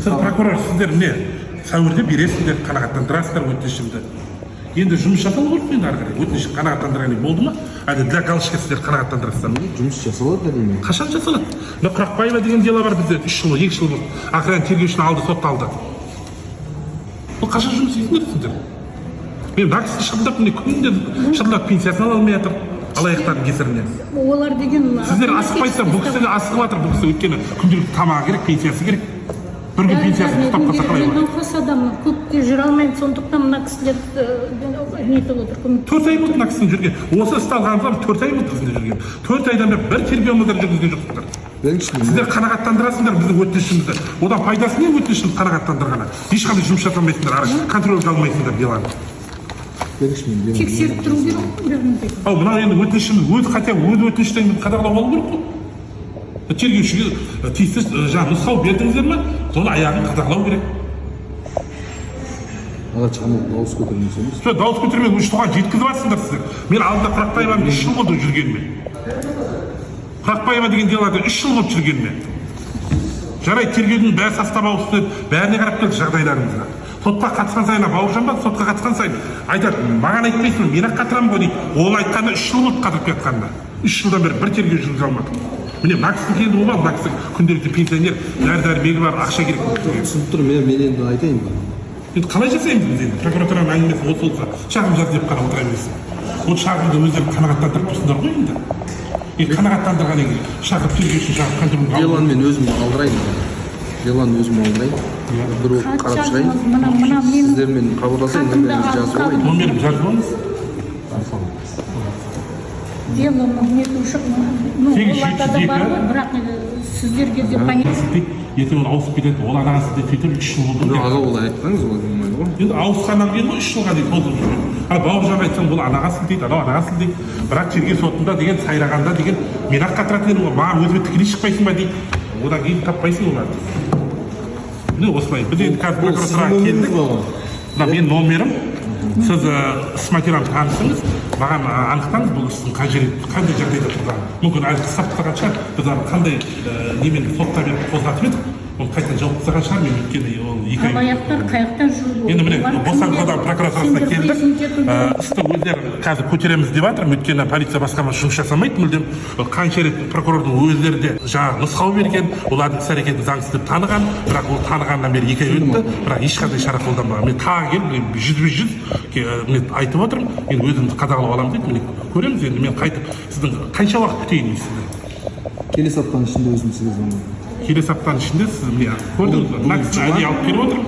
Сіз прокурор, сіздер міне сәуірде бересіңдер, қанағаттандырасыздар өтінішімді. Енді жұмыс жасалу керек енді ары қарай. Өтініш қанағаттандырғаны болды ма? Әлде для галочка сіздер қанағаттандырасыздар ма? Жұмыс жасалады әрине. Қашан жасалады? Мына Құрақбаева деген дело бар бізде 3 жыл, 2 жыл болды. Ақырын тергеушіні алды, сотталды. Бұл қашан жұмыс істейсіңдер сіздер? Мен НАКСты шырылдап, міне күнде шырылдап пенсиясын ала алмай жатыр. Алаяқтардың кесірінен. Олар деген сіздер асықпайсыздар, бұл кісі асығып жатыр, бұл кісі өйткені күнделікті тамағы керек, пенсиясы керек. Бір күн пенсиясын ұстап қалса қалай болады? Науқас адам көпте жүре алмайды, сондықтан мына кісілер нетіп отыр. 4 ай болды мына кісінің жүрген. Осы істі алғанымызға 4 ай болды біздің жүрген. 4 айдан бері бір тергеу амалдарын жүргізген жоқсыздар. Сіздер қанағаттандырасыңдар біздің өтінішімізді. Одан пайдасы не өтінішімізді қанағаттандырғаны? Ешқандай жұмыс жасамайсыңдар, контрольге алмайсыңдар деланы. Тексеріп тұру керек. Ал мынау енді өтінішіміз өз хотя өз өтініштен қадағалап алу керек қой. Тергеушіге тиісті жаңағы нұсқау бердіңіздер ме? Соны аяғын қадағалау керек. Аға шығамын, дауыс көтермейсіз емес? Жоқ, дауыс көтермей өз туған жеткізіп жатсыңдар сіздер. Мен алдында Құрақбаеваның 3 жыл болды жүргеніме. Құрақбаева деген делада 3 жыл болды жүргеніме. Жарайды, тергеудің бәрі састап ауысты, бәріне қарап келді жағдайларыңызға. Сотқа қатысқан сайын Бауыржан ба, сотқа қатысқан сайын айтады, маған айтпайсың, мен ақ қатырамын ғой дейді. Ол айтқанда 3 жыл болды қатырып жатқанда. 3 жылдан бері бір тергеу жүргізе алмады. Міне НАКСтың келді ғой, НАКСтың күнделікті пенсионер, дәрі-дәрмегі бар, ақша керек. Түсініп тұр, мен енді айтайын ба? Енді қалай жасаймыз біз енді? Прокуратураның әңгімесі осы болса, шағым жаз деп қана отыра бересің. Ол шағымды өздері қанағаттандырып тұрсыңдар ғой енді. Енді қанағаттандырғаннан кейін шақырып тергеуші шақырып контрольге алу. Деланы мен өзім алдырайын. Деланы өзім алдырайын. Бір оқып қарап шығайын. Сіздермен хабарласайын, нөміріңізді жазып алайын. Нөмірімді жазып алыңыз. Деланы нетуші, оларда да бар ғой, бірақ сіздерге де понятно. Ертең ол ауысып кетеді, ол анағасы деп сөйтіп 3 жыл болды. Аға олай айтпаңыз, олай болмайды ғой. Енді ауысқаннан кейін ғой 3 жылға дейін толтырып жүрген. Ал Бауыржан айтсаң бұл анағасы дейді, анау анағасы дейді. Бірақ тергеу сотында деген сайрағанда деген мен ақ қатыратын едім ғой, маған өзіме тікелей шықпайсың ба дейді. Одан кейін таппайсың оларды. Міне осылай. Біз енді қазір прокуратураға келдік. Мына менің номерім. Сіз іс материалын танысыңыз, маған анықтаңыз бұл істің қандай жағдайда тұрғанын. Мүмкін әлі қысап тастаған шығар, біз қандай немен сотта беріп қозғатып едік, оны қайтадан жауып тастаған шығар, мен өйткені ол 2 ай. Алаяқтар қаяқтан жүріп. Енді міне Бостандық прокуратурасына келдік. Істі өздері қазір көтереміз деп жатыр, өйткені полиция басқармасы жұмыс жасамайды мүлдем. Қанша рет прокурордың өздері де жаңағы нұсқау берген, олардың іс-әрекеті заңсыз деп таныған, бірақ ол танығаннан бері 2 ай өтті, бірақ ешқандай шара қолданбаған. Мен тағы келіп 100% айтып отырмын, мен өзімді қадағалап аламын дейді. Міне көреміз енді, мен қайтып сіздің қанша уақыт күтейін дейсіз? Келесі аптаның ішінде өзім сізге звондаймын. Келесі аптаның ішінде сіз міне көрдіңіз, НАКСты әдейі алып келіп отырмын.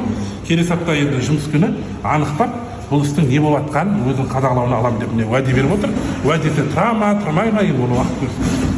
Келесі апта енді жұмыс күні анықтап, бұл істің не болып жатқанын өзінің қадағалауына аламын деп міне уәде беріп отыр. Уәдесі тұра ма, тұрмай ма, енді оны уақыт көрсетеді.